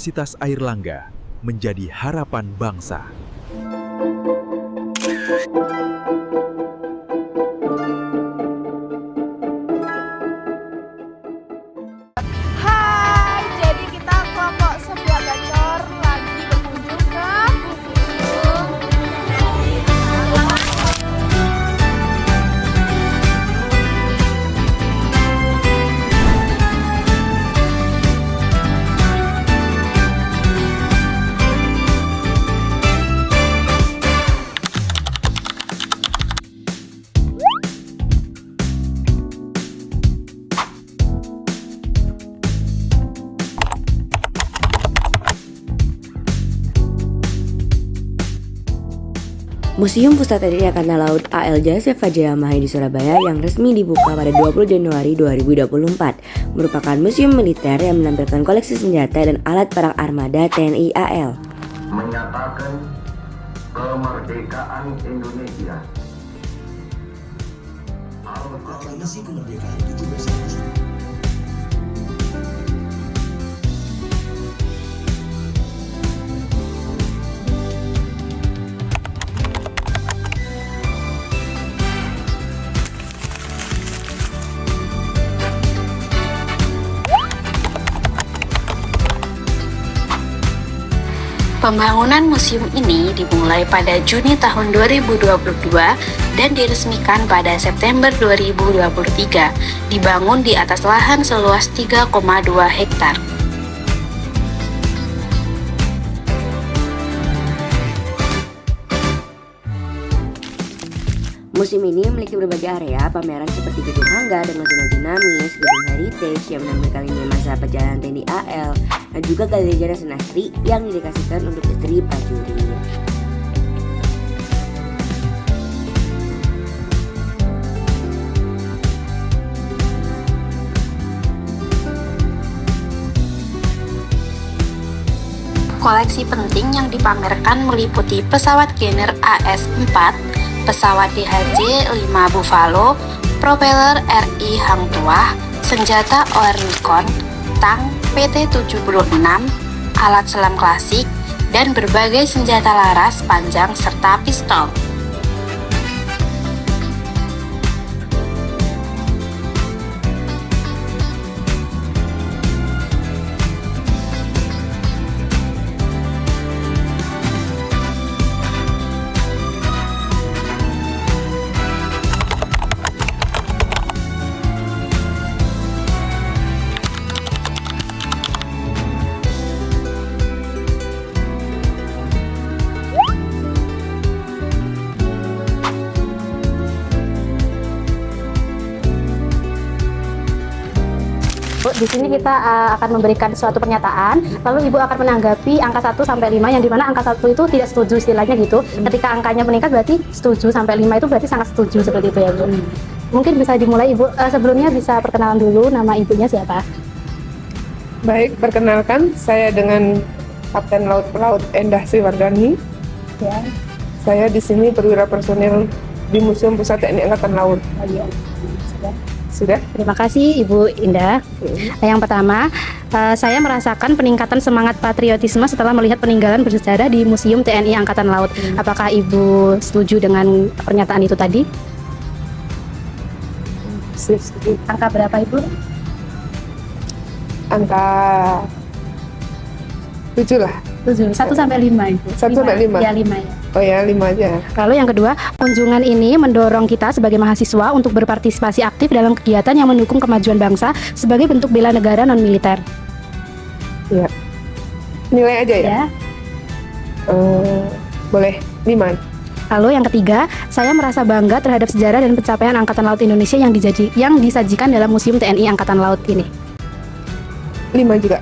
Universitas Airlangga menjadi harapan bangsa. Hai, jadi kita kelompok sebuah gacor lagi berkunjung ke museum. Museum Pusat TNI Angkatan Laut AL Joseph Fajayam Mahe di Surabaya yang resmi dibuka pada 20 Januari 2024 merupakan museum militer yang menampilkan koleksi senjata dan alat perang armada TNI AL. Menyatakan kemerdekaan Indonesia. Proklamasi kemerdekaan 17 Agustus. Pembangunan museum ini dimulai pada Juni tahun 2022 dan diresmikan pada September 2023, dibangun di atas lahan seluas 3,2 hektar. Museum ini memiliki berbagai area pameran seperti gedung hangga dengan zona dinamis, gedung heritage yang menampilkan lini masa perjalanan TNI AL, dan juga galeri Jana Senastri yang didedikasikan untuk istri prajurit. Koleksi penting yang dipamerkan meliputi pesawat Gainer AS-4, pesawat DHJ-5 Buffalo, propeller RI Hang Tuah, senjata Oerlikon, tang PT-76, alat selam klasik, dan berbagai senjata laras panjang serta pistol. Di sini kita akan memberikan suatu pernyataan, lalu Ibu akan menanggapi angka 1 sampai 5, yang dimana angka 1 itu tidak setuju istilahnya gitu. Ketika angkanya meningkat berarti setuju, sampai 5 itu berarti sangat setuju, seperti itu ya Bu. Mungkin bisa dimulai Ibu, sebelumnya bisa perkenalan dulu, nama Ibunya siapa? Baik, perkenalkan saya dengan Kapten Laut Endah Sriwardani. Ya. Saya di sini perwira personil di Museum Pusat TNI Angkatan Laut. Sudah? Terima kasih Ibu Indah. Yang pertama, saya merasakan peningkatan semangat patriotisme setelah melihat peninggalan bersejarah di Museum TNI Angkatan Laut. Apakah Ibu setuju dengan pernyataan itu tadi? Setuju. Angka berapa Ibu? Angka 7 lah. 7, 1 sampai 5 Ibu. 1 sampai 5? Ya 5 ya. Oh ya, 5 aja. Lalu yang kedua, kunjungan ini mendorong kita sebagai mahasiswa untuk berpartisipasi aktif dalam kegiatan yang mendukung kemajuan bangsa sebagai bentuk bela negara non-militer. Ya. Nilai aja ya? Ya. Boleh, 5. Lalu yang ketiga, saya merasa bangga terhadap sejarah dan pencapaian Angkatan Laut Indonesia yang disajikan dalam Museum TNI Angkatan Laut ini. 5 juga.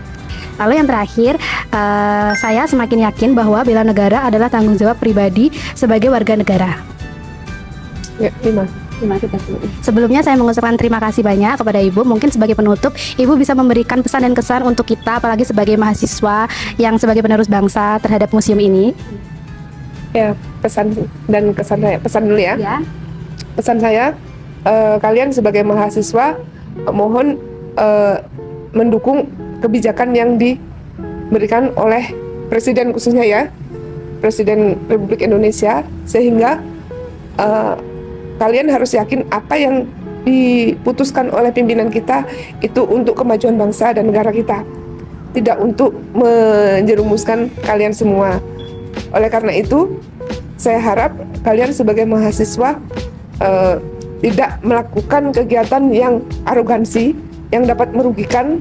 Lalu yang terakhir, saya semakin yakin bahwa bela negara adalah tanggung jawab pribadi sebagai warga negara. Ya, 5. Sebelumnya saya mengucapkan terima kasih banyak kepada Ibu. Mungkin sebagai penutup, Ibu bisa memberikan pesan dan kesan untuk kita, apalagi sebagai mahasiswa yang sebagai penerus bangsa terhadap museum ini. Ya, pesan dan kesan saya. Pesan dulu ya. Ya. Pesan saya, kalian sebagai mahasiswa mohon mendukung kebijakan yang diberikan oleh Presiden khususnya ya, Presiden Republik Indonesia, sehingga kalian harus yakin apa yang diputuskan oleh pimpinan kita itu untuk kemajuan bangsa dan negara kita, tidak untuk menjerumuskan kalian semua. Oleh karena itu, saya harap kalian sebagai mahasiswa tidak melakukan kegiatan yang arogansi, yang dapat merugikan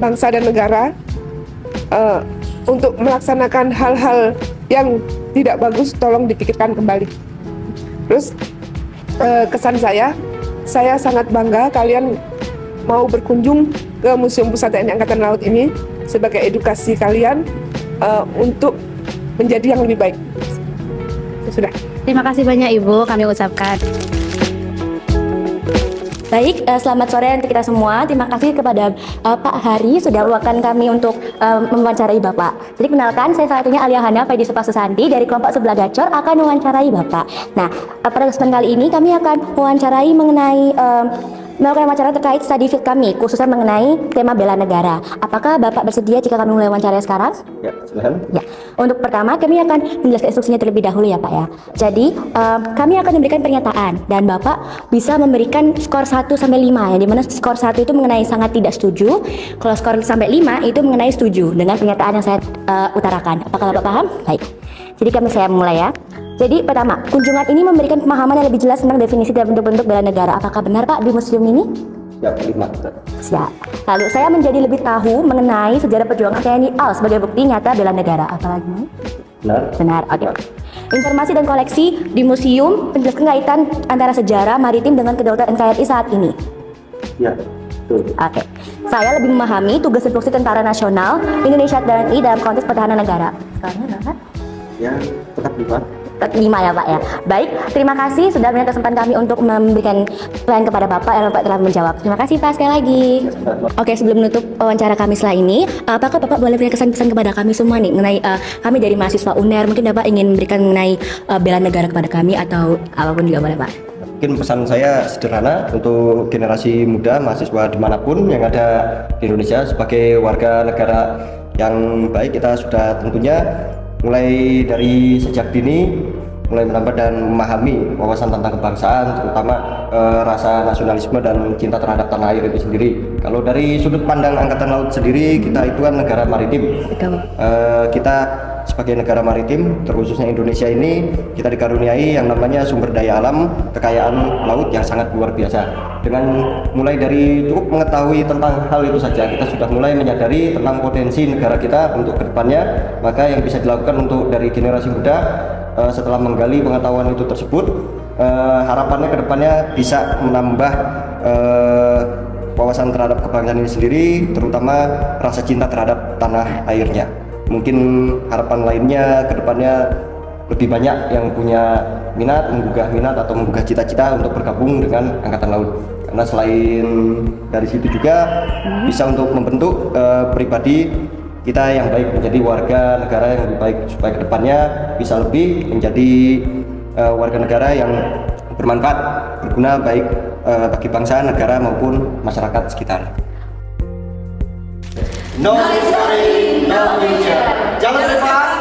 bangsa dan negara, untuk melaksanakan hal-hal yang tidak bagus. Tolong dipikirkan kembali. Terus kesan saya sangat bangga kalian mau berkunjung ke Museum Pusat TNI Angkatan Laut ini sebagai edukasi kalian untuk menjadi yang lebih baik. Sudah. Terima kasih banyak Ibu, kami ucapkan. Baik, selamat sore untuk kita semua. Terima kasih kepada Pak Hari sudah meluangkan kami untuk mewawancarai Bapak. Jadi kenalkan, saya salah satunya Alia Hana Faidi Supasusanti dari kelompok sebelah Gacor akan mewawancarai Bapak. Nah, pada kesempatan kali ini kami akan mewawancarai mengenai melakukan wawancara terkait studi field kami, khususnya mengenai tema bela negara. Apakah Bapak bersedia jika kami mulai wawancara sekarang? Ya, silakan. Ya, untuk pertama kami akan menjelaskan instruksinya terlebih dahulu ya Pak ya. Jadi kami akan memberikan pernyataan dan Bapak bisa memberikan skor 1 sampai 5, yang dimana skor 1 itu mengenai sangat tidak setuju, kalau skor sampai 5 itu mengenai setuju dengan pernyataan yang saya utarakan. Apakah Bapak paham? Baik. Jadi saya mulai ya. Jadi pertama, kunjungan ini memberikan pemahaman yang lebih jelas tentang definisi dan bentuk-bentuk bela negara. Apakah benar Pak di museum ini? Ya, 5. Siap. Lalu saya menjadi lebih tahu mengenai sejarah perjuangan TNI AL sebagai bukti nyata bela negara. Apalagi? Benar. Benar, oke. Informasi dan koleksi di museum menjelaskan kaitan antara sejarah maritim dengan kedaulatan NKRI saat ini. Ya, betul. Oke. Saya lebih memahami tugas dan fungsi Tentara Nasional Indonesia TNI dalam konteks pertahanan negara. Sekarang berapa? Ya, tetap 5. 5 ya Pak ya. Baik, terima kasih sudah memberikan kesempatan kami untuk memberikan pertanyaan kepada Bapak dan Bapak telah menjawab. Terima kasih Pak sekali lagi. Oke, sebelum menutup wawancara kami setelah ini, apakah Bapak boleh berikan kesan-pesan kepada kami semua nih mengenai kami dari mahasiswa UNER, mungkin Bapak ingin memberikan mengenai bela negara kepada kami atau apapun juga boleh Pak. Mungkin pesan saya sederhana untuk generasi muda, mahasiswa dimanapun yang ada di Indonesia, sebagai warga negara yang baik, kita sudah tentunya mulai dari sejak dini mulai menambah dan memahami wawasan tentang kebangsaan, terutama rasa nasionalisme dan cinta terhadap tanah air itu sendiri. Kalau dari sudut pandang Angkatan Laut sendiri, kita itu kan negara maritim. Kita sebagai negara maritim, terkhususnya Indonesia ini, kita dikaruniai yang namanya sumber daya alam, kekayaan laut yang sangat luar biasa. Dengan mulai dari cukup mengetahui tentang hal itu saja, kita sudah mulai menyadari tentang potensi negara kita untuk kedepannya. Maka yang bisa dilakukan untuk dari generasi muda, setelah menggali pengetahuan itu tersebut, harapannya kedepannya bisa menambah wawasan terhadap kebangsaan ini sendiri, terutama rasa cinta terhadap tanah airnya. Mungkin harapan lainnya kedepannya lebih banyak yang punya minat, menggugah minat atau menggugah cita-cita untuk bergabung dengan Angkatan Laut. Karena selain dari situ juga bisa untuk membentuk pribadi kita yang baik, menjadi warga negara yang lebih baik, supaya kedepannya bisa lebih menjadi warga negara yang bermanfaat, berguna baik bagi bangsa, negara maupun masyarakat sekitar. No history, no future. Jangan lupa